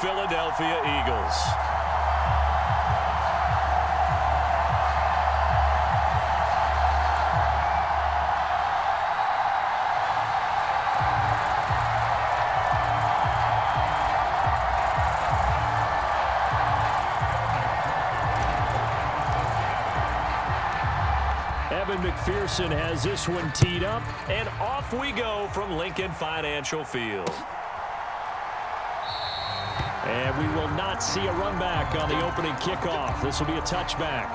Philadelphia Eagles. McPherson has this one teed up, and off we go from Lincoln Financial Field. And we will not see a run back on the opening kickoff. This will be a touchback.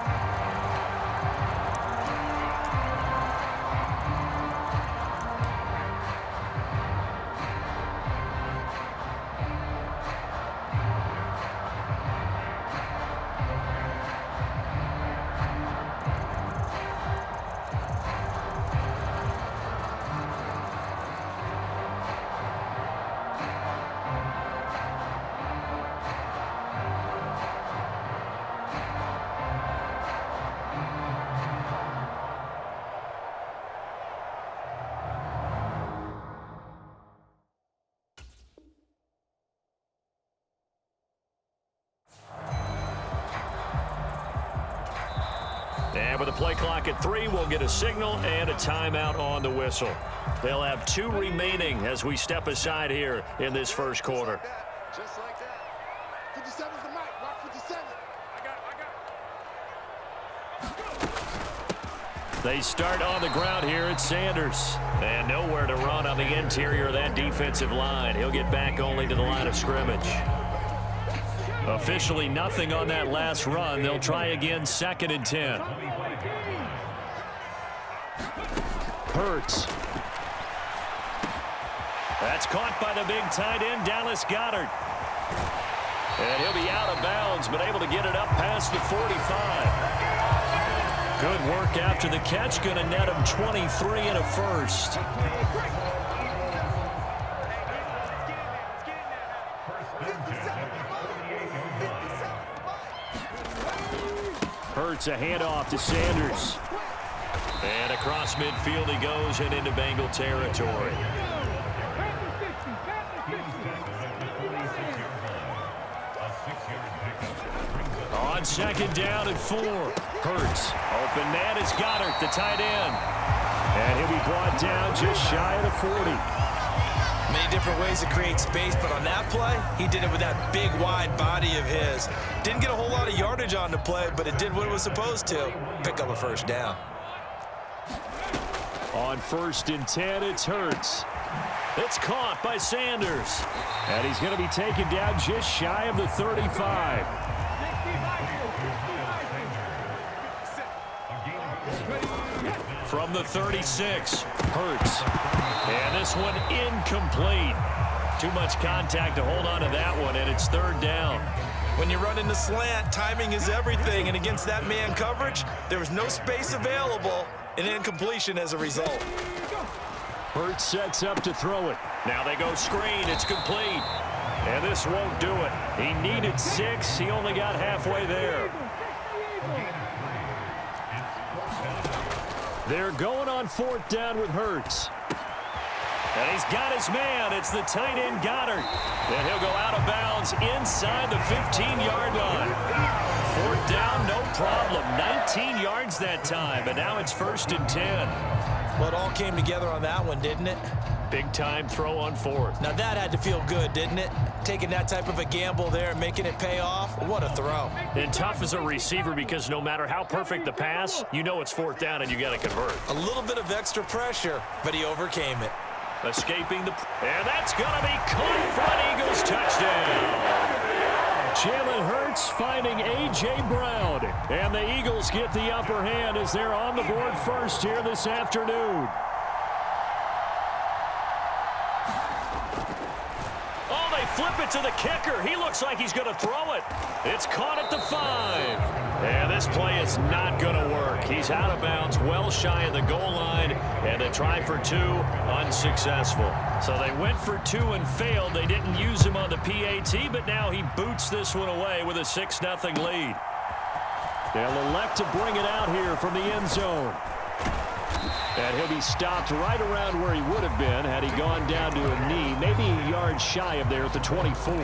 And with the play clock at 3, we'll get a signal and a timeout on the whistle. They'll have 2 remaining as we step aside here in this first quarter. Just like that. 57's the mic. Rock 57. I got. They start on the ground here at Sanders. And nowhere to run on the interior of that defensive line. He'll get back only to the line of scrimmage. Officially nothing on that last run. They'll try again, 2nd and 10. Hurts. That's caught by the big tight end, Dallas Goedert. And he'll be out of bounds, but able to get it up past the 45. Good work after the catch. Going to net him 23 and a first. Hurts a handoff to Sanders. And across midfield he goes and into Bengal territory. On 2nd down and 4. Hurts. Open man is Goedert, the tight end. And he'll be brought down just shy of the 40. Many different ways to create space, but on that play, he did it with that big, wide body of his. Didn't get a whole lot of yardage on the play, but it did what it was supposed to. Pick up a first down. On 1st and 10, it's Hurts. It's caught by Sanders. And he's going to be taken down just shy of the 35. From the 36, Hurts. And this one incomplete. Too much contact to hold on to that one, and it's 3rd down. When you run in the slant, timing is everything, and against that man coverage, there was no space available, and incompletion as a result. Hurts sets up to throw it. Now they go screen. It's complete. And this won't do it. He needed 6. He only got halfway there. They're going on 4th down with Hurts. And he's got his man. It's the tight end Goedert. And he'll go out of bounds inside the 15-yard line. 4th down, no problem. 19 yards that time. And now it's 1st and 10. Well, it all came together on that one, didn't it? Big-time throw on 4th. Now that had to feel good, didn't it? Taking that type of a gamble there and making it pay off. What a throw. And tough as a receiver because no matter how perfect the pass, you know it's 4th down and you got to convert. A little bit of extra pressure, but he overcame it. Escaping the... And that's going to be caught for an Eagles touchdown. Jalen Hurts finding A.J. Brown. And the Eagles get the upper hand as they're on the board first here this afternoon. Oh, they flip it to the kicker. He looks like he's going to throw it. It's caught at the 5. And this play is not going to work. He's out of bounds, well shy of the goal line, and they tried for 2, unsuccessful. So they went for 2 and failed. They didn't use him on the PAT, but now he boots this one away with a 6-0 lead. They'll elect to bring it out here from the end zone. And he'll be stopped right around where he would have been had he gone down to a knee, maybe a yard shy of there at the 24.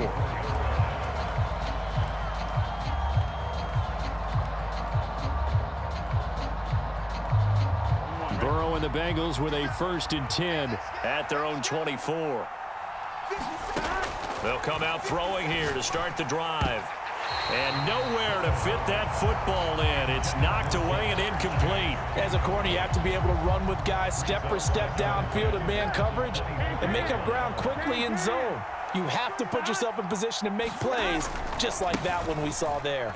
and the Bengals with a 1st and 10 at their own 24. They'll come out throwing here to start the drive. And nowhere to fit that football in. It's knocked away and incomplete. As a corner, you have to be able to run with guys step for step downfield in man coverage and make up ground quickly in zone. You have to put yourself in position to make plays, just like that one we saw there.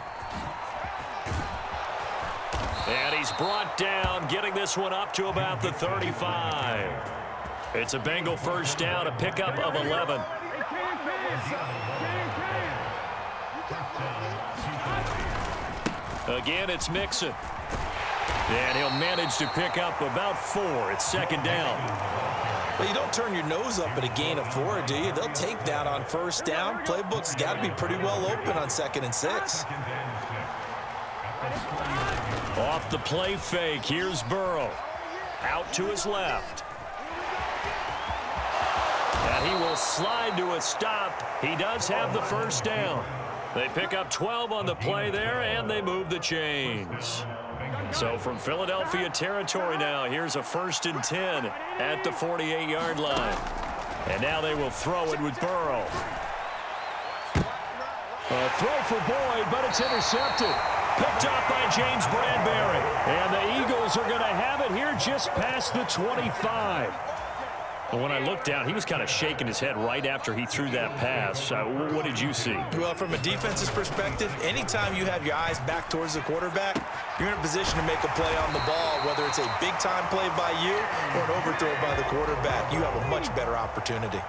And he's brought down, getting this one up to about the 35. It's a Bengal 1st down, a pickup of 11. Again, it's Mixon. And he'll manage to pick up about 4. It's 2nd down. Well, you don't turn your nose up at a gain of 4, do you? They'll take that on 1st down. Playbook's got to be pretty well open on 2nd and 6. Off the play fake, here's Burrow. Out to his left. And he will slide to a stop. He does have the 1st down. They pick up 12 on the play there, and they move the chains. So from Philadelphia territory now, here's a 1st and 10 at the 48-yard line. And now they will throw it with Burrow. A throw for Boyd, but it's intercepted. Picked up by James Bradbury. And the Eagles are going to have it here just past the 25. But when I looked down, he was kind of shaking his head right after he threw that pass. What did you see? Well, from a defense's perspective, anytime you have your eyes back towards the quarterback, you're in a position to make a play on the ball, whether it's a big-time play by you or an overthrow by the quarterback. You have a much better opportunity.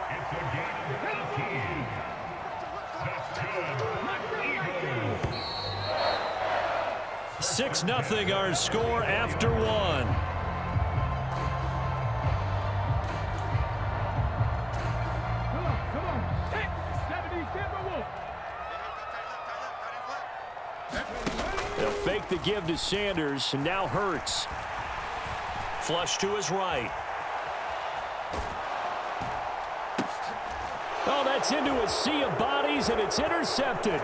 Six 0 our score after 1. They'll fake the give to Sanders, and now Hurts. Flush to his right. Oh, that's into a sea of bodies, and it's intercepted.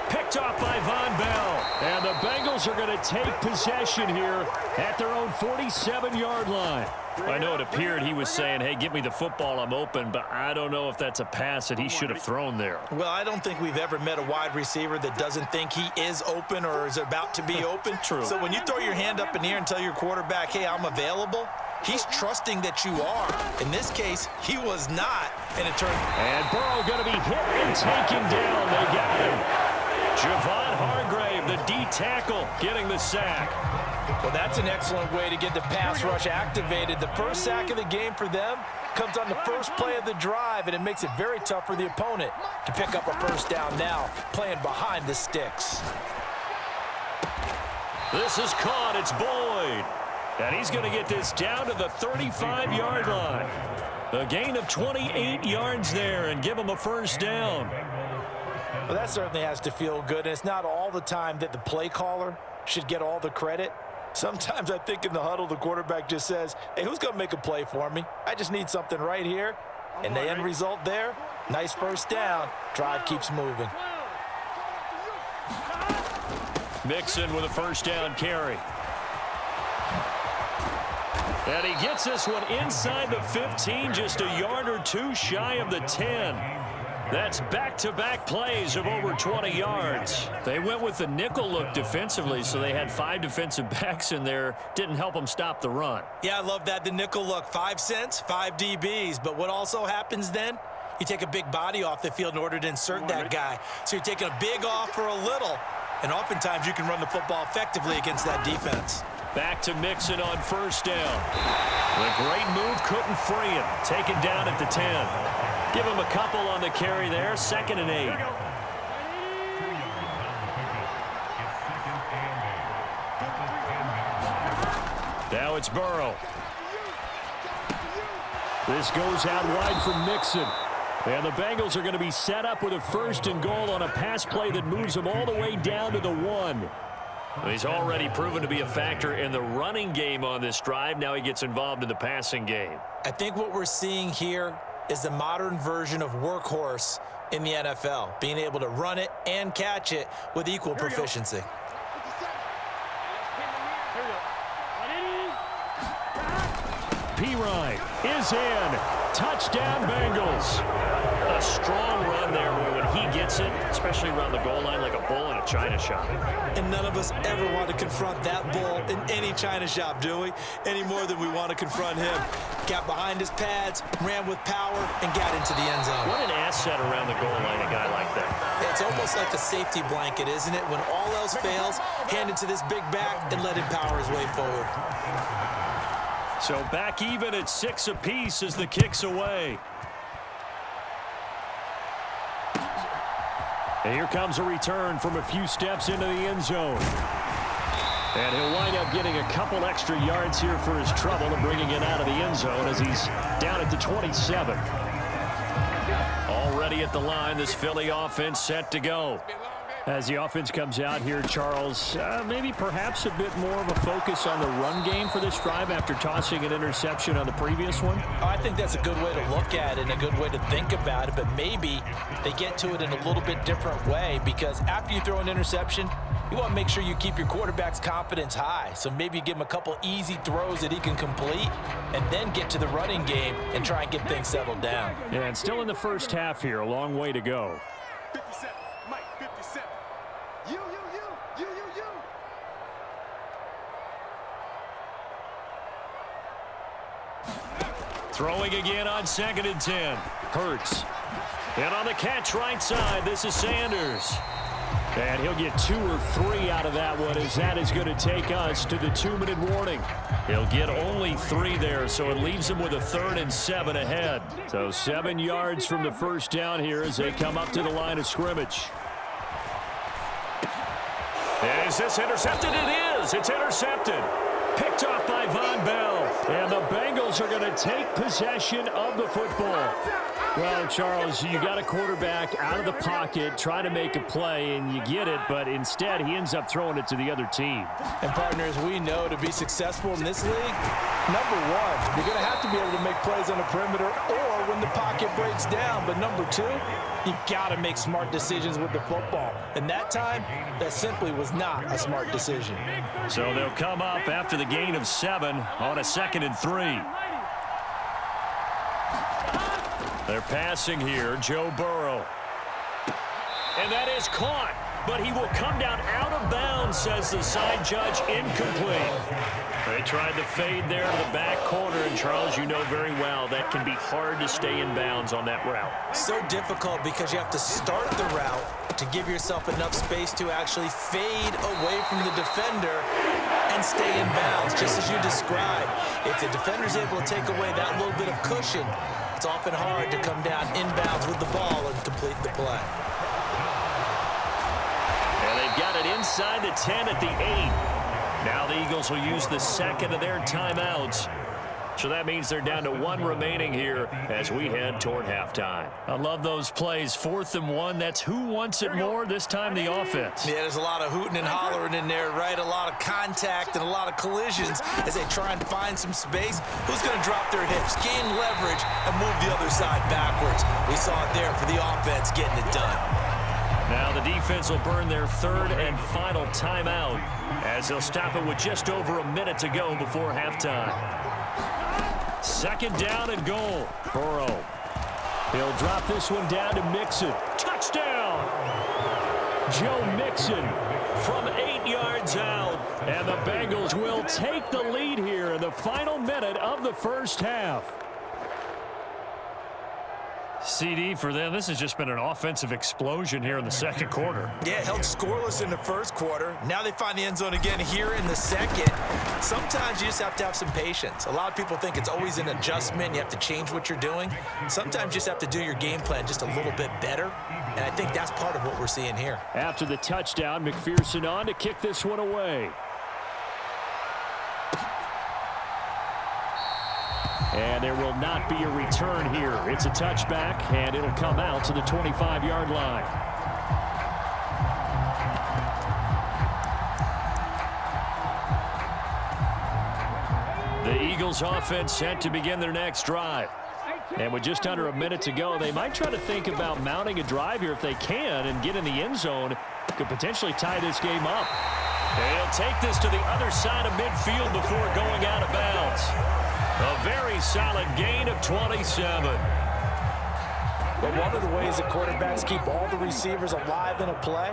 Picked off by Von Bell. And the Bengals are going to take possession here at their own 47-yard line. I know it appeared he was saying, hey, give me the football, I'm open, but I don't know if that's a pass that he should have thrown there. Well, I don't think we've ever met a wide receiver that doesn't think he is open or is about to be open. True. So when you throw your hand up in the air and tell your quarterback, hey, I'm available, he's trusting that you are. In this case, he was not, and it turned. And Burrow going to be hit and taken down. They got him. Javon Hargrave, the D tackle, getting the sack. Well, that's an excellent way to get the pass rush activated. The first sack of the game for them comes on the first play of the drive, and it makes it very tough for the opponent to pick up a 1st down now, playing behind the sticks. This is caught. It's Boyd. And he's going to get this down to the 35-yard line. A gain of 28 yards there and give him a 1st down. Well, that certainly has to feel good, and it's not all the time that the play caller should get all the credit. Sometimes I think in the huddle, the quarterback just says, hey, who's going to make a play for me? I just need something right here. And the end result there, nice 1st down. Drive keeps moving. Mixon with a 1st down carry. And he gets this one inside the 15, just a yard or two shy of the 10. That's back-to-back plays of over 20 yards. They went with the nickel look defensively, so they had 5 defensive backs in there. Didn't help them stop the run. Yeah, I love that, the nickel look. 5 cents, 5 DBs. But what also happens then, you take a big body off the field in order to insert that guy. So you're taking a big off for a little, and oftentimes you can run the football effectively against that defense. Back to Mixon on 1st down. The great move couldn't free him. Taken down at the 10. Give him a couple on the carry there. 2nd and 8. Now it's Burrow. This goes out wide for Mixon. And the Bengals are going to be set up with a 1st and goal on a pass play that moves them all the way down to the 1. He's already proven to be a factor in the running game on this drive. Now he gets involved in the passing game. I think what we're seeing here is the modern version of workhorse in the NFL, being able to run it and catch it with equal proficiency. P-Ryan is in. Touchdown, Bengals. A strong run there when he gets it, especially around the goal line like a bull in a china shop. And none of us ever want to confront that bull in any china shop, do we? Any more than we want to confront him. Got behind his pads, ran with power, and got into the end zone. What an asset around the goal line, a guy like that. It's almost like a safety blanket, isn't it? When all else fails, hand it to this big back and let him power his way forward. So back even at 6 apiece as the kick's away. And here comes a return from a few steps into the end zone. And he'll wind up getting a couple extra yards here for his trouble and bringing it out of the end zone as he's down at the 27. Already at the line, this Philly offense set to go. As the offense comes out here, Charles, maybe perhaps a bit more of a focus on the run game for this drive after tossing an interception on the previous one? I think that's a good way to look at it and a good way to think about it, but maybe they get to it in a little bit different way because after you throw an interception, you want to make sure you keep your quarterback's confidence high. So maybe you give him a couple easy throws that he can complete and then get to the running game and try and get things settled down. Yeah, and still in the first half here, a long way to go. 57, Mike, 57. You. Throwing again on 2nd and 10. Hurts. And on the catch right side, this is Sanders. And he'll get 2 or 3 out of that one as that is going to take us to the 2-minute warning. He'll get only 3 there, so it leaves him with a 3rd and 7 ahead. So 7 yards from the first down here as they come up to the line of scrimmage. Is this intercepted? It is. It's intercepted. Picked off by Von Bell. And the Bengals are going to take possession of the football. Well, Charles, you got a quarterback out of the pocket, try to make a play, and you get it, but instead he ends up throwing it to the other team. And partners, we know to be successful in this league, number one, you're going to have to be able to make plays on the perimeter or when the pocket breaks down. But number two, you've got to make smart decisions with the football. And that time, that simply was not a smart decision. So they'll come up after the gain of 7 on a 2nd and 3. They're passing here, Joe Burrow. And that is caught, but he will come down out of bounds, says the side judge, incomplete. They tried the fade there to the back corner, and Charles, you know very well that can be hard to stay in bounds on that route. So difficult because you have to start the route to give yourself enough space to actually fade away from the defender and stay in bounds, just as you described. If the defender's able to take away that little bit of cushion, it's often hard to come down inbounds with the ball and complete the play. And they've got it inside the 10 at the 8. Now the Eagles will use the second of their timeouts. So that means they're down to 1 remaining here as we head toward halftime. I love those plays. 4th and 1. That's who wants it more, this time the offense. Yeah, there's a lot of hooting and hollering in there, right? A lot of contact and a lot of collisions as they try and find some space. Who's going to drop their hips, gain leverage, and move the other side backwards? We saw it there for the offense getting it done. Now the defense will burn their 3rd and final timeout as they'll stop it with just over a minute to go before halftime. 2nd down and goal. Burrow. He'll drop this one down to Mixon. Touchdown! Joe Mixon from 8 yards out. And the Bengals will take the lead here in the final minute of the first half. CD for them, this has just been an offensive explosion here in the second quarter. Yeah, held scoreless in the first quarter. Now they find the end zone again here in the second. Sometimes you just have to have some patience. A lot of people think it's always an adjustment. You have to change what you're doing. Sometimes you just have to do your game plan just a little bit better. And I think that's part of what we're seeing here. After the touchdown, McPherson on to kick this one away. And there will not be a return here. It's a touchback, and it'll come out to the 25-yard line. The Eagles offense set to begin their next drive. And with just under a minute to go, they might try to think about mounting a drive here if they can and get in the end zone. Could potentially tie this game up. And he'll take this to the other side of midfield before going out of bounds. A very solid gain of 27. But one of the ways that quarterbacks keep all the receivers alive in a play,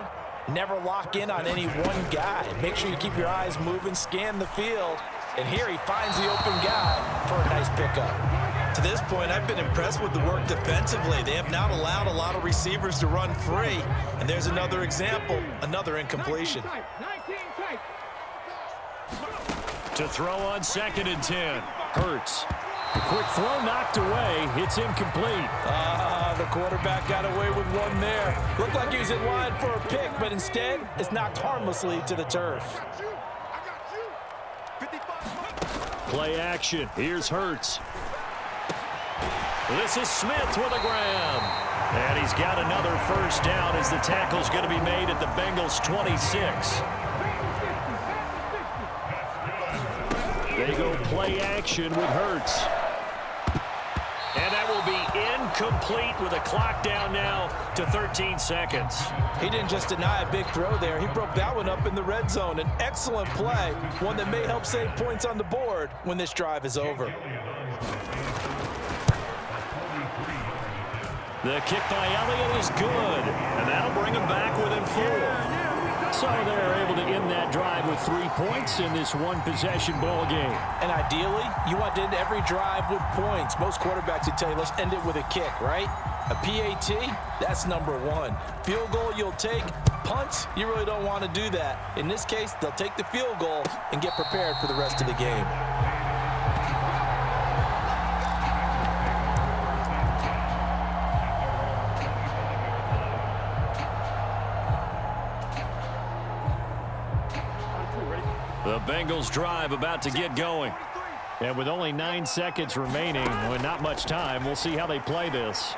never lock in on any one guy. Make sure you keep your eyes moving, scan the field, and here he finds the open guy for a nice pickup. To this point, I've been impressed with the work defensively. They have not allowed a lot of receivers to run free. And there's another example, another incompletion. To throw on 2nd and 10. Hurts. Quick throw knocked away. It's incomplete. The quarterback got away with one there. Looked like he was in line for a pick, but instead, it's knocked harmlessly to the turf. Play action. Here's Hurts. This is Smith with a grab. And he's got another first down as the tackle's going to be made at the Bengals' 26. They go play action with Hurts. And that will be incomplete with a clock down now to 13 seconds. He didn't just deny a big throw there. He broke that one up in the red zone. An excellent play, one that may help save points on the board when this drive is over. The kick by Elliott is good, and that'll bring him back within 4. So they're able to end that drive with 3 points in this one-possession ball game. And ideally, you want to end every drive with points. Most quarterbacks would tell you, let's end it with a kick, right? A PAT, that's number 1. Field goal you'll take. Punts, you really don't want to do that. In this case, they'll take the field goal and get prepared for the rest of the game. The Bengals drive about to get going. And with only 9 seconds remaining, well, not much time, we'll see how they play this.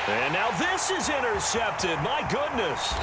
And now this is intercepted. My goodness.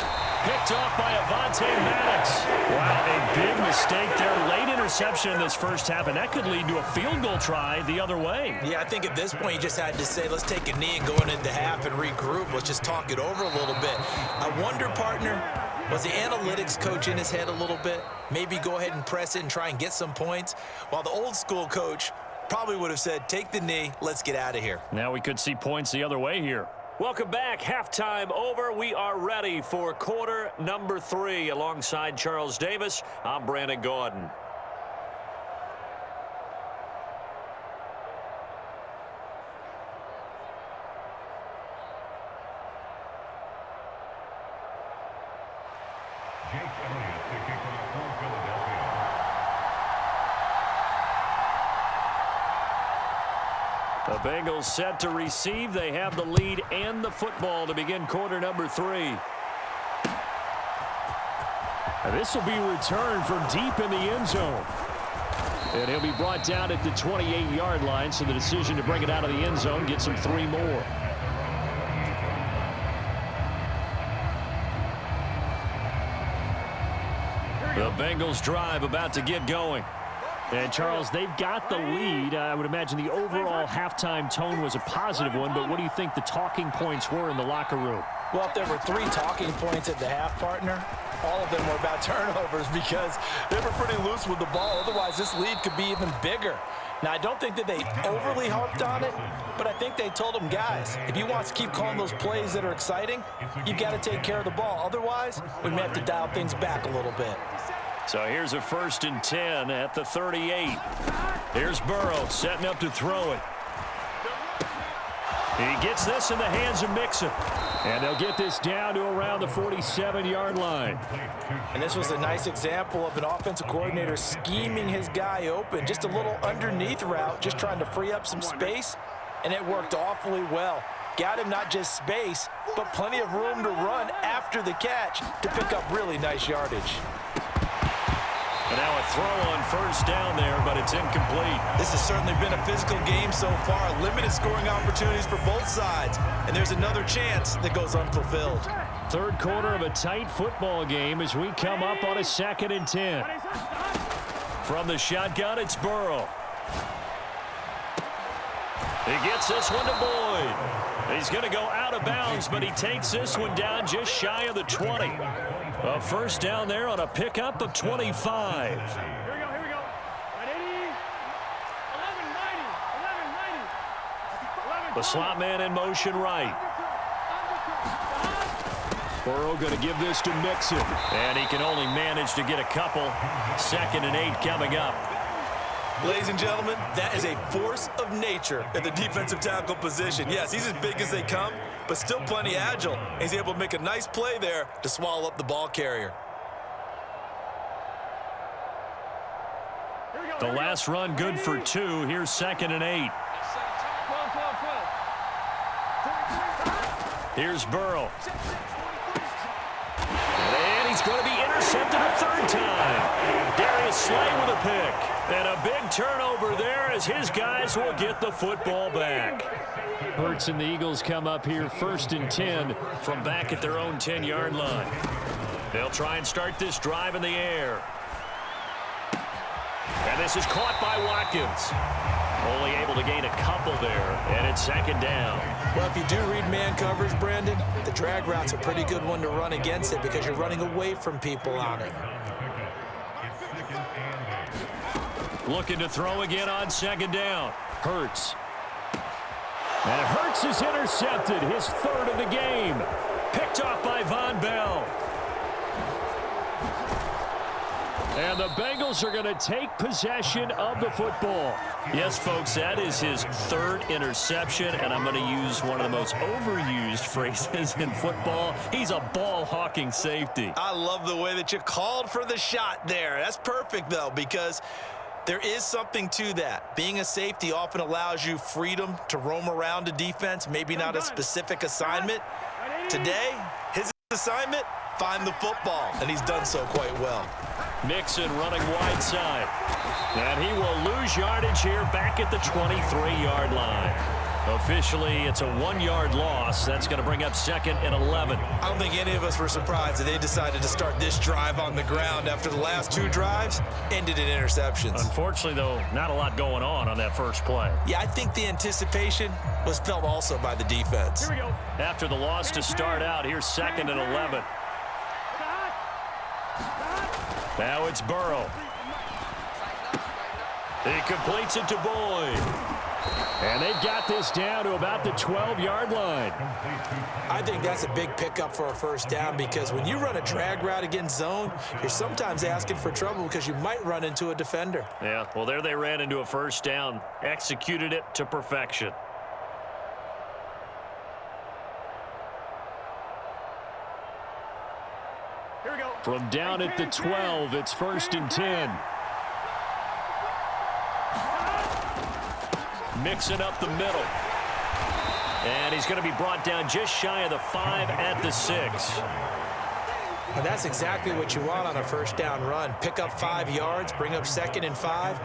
Picked off by Avonte Maddox. Wow, a big mistake there. Late interception in this first half, and that could lead to a field goal try the other way. Yeah, I think at this point you just had to say, let's take a knee and go into half and regroup. Let's just talk it over a little bit. I wonder, partner, was the analytics coach in his head a little bit? Maybe go ahead and press it and try and get some points? While the old school coach probably would have said, take the knee, let's get out of here. Now we could see points the other way here. Welcome back. Halftime over. We are ready for quarter number 3. Alongside Charles Davis, I'm Brandon Gordon. The Bengals set to receive. They have the lead and the football to begin quarter number 3. And this will be returned from deep in the end zone. And he'll be brought down at the 28-yard line, so the decision to bring it out of the end zone gets him 3 more. The Bengals drive about to get going. And, Charles, they've got the lead. I would imagine the overall halftime tone was a positive one, but what do you think the talking points were in the locker room? Well, if there were 3 talking points at the half, partner, all of them were about turnovers because they were pretty loose with the ball. Otherwise, this lead could be even bigger. Now, I don't think that they overly harped on it, but I think they told them, guys, if you want to keep calling those plays that are exciting, you've got to take care of the ball. Otherwise, we may have to dial things back a little bit. So here's a 1st and 10 at the 38. Here's Burrow setting up to throw it. He gets this in the hands of Mixon. And they'll get this down to around the 47-yard line. And this was a nice example of an offensive coordinator scheming his guy open. Just a little underneath route, just trying to free up some space. And it worked awfully well. Got him not just space, but plenty of room to run after the catch to pick up really nice yardage. And now a throw on 1st down there, but it's incomplete. This has certainly been a physical game so far. Limited scoring opportunities for both sides. And there's another chance that goes unfulfilled. 3rd quarter of a tight football game as we come up on a 2nd and 10. From the shotgun, it's Burrow. He gets this one to Boyd. He's going to go out of bounds, but he takes this one down just shy of the 20. A 1st down there on a pickup of 25. Here we go. The slot man in motion right. Burrow going to give this to Mixon. And he can only manage to get a couple. 2nd and 8 coming up. Ladies and gentlemen, that is a force of nature in the defensive tackle position. Yes, he's as big as they come, but still plenty agile. He's able to make a nice play there to swallow up the ball carrier. The last run good for 2. Here's 2nd and 8. Here's Burrow. And he's going to be intercepted a 3rd time. Darius Slay with a pick. And a big turnover there as his guys will get the football back. Hurts and the Eagles come up here 1st and 10 from back at their own 10-yard line. They'll try and start this drive in the air. And this is caught by Watkins. Only able to gain a couple there, and it's 2nd down. Well, if you do read man coverage, Brandon, the drag route's a pretty good one to run against it because you're running away from people on it. Looking to throw again on 2nd down. Hurts. And Hurts is intercepted, his 3rd of the game. Picked off by Von Bell. And the Bengals are going to take possession of the football. Yes, folks, that is his 3rd interception, and I'm going to use one of the most overused phrases in football. He's a ball-hawking safety. I love the way that you called for the shot there. That's perfect, though, because there is something to that. Being a safety often allows you freedom to roam around a defense, maybe not a specific assignment. Today, his assignment, find the football, and he's done so quite well. Mixon running wide side. And he will lose yardage here back at the 23-yard line. Officially, it's a 1-yard loss. That's going to bring up 2nd and 11. I don't think any of us were surprised that they decided to start this drive on the ground after the last 2 drives ended in interceptions. Unfortunately, though, not a lot going on that first play. Yeah, I think the anticipation was felt also by the defense. Here we go. After the loss to start out, here's 2nd and 11. Now it's Burrow. He completes it to Boyd. And they've got this down to about the 12-yard line. I think that's a big pickup for a 1st down because when you run a drag route against zone, you're sometimes asking for trouble because you might run into a defender. Yeah, well, there they ran into a 1st down, executed it to perfection. Here we go. From down at the 12, it's 1st and 10. Mixing up the middle. And he's going to be brought down just shy of the 5 at the 6. And that's exactly what you want on a 1st down run. Pick up 5 yards, bring up 2nd and 5.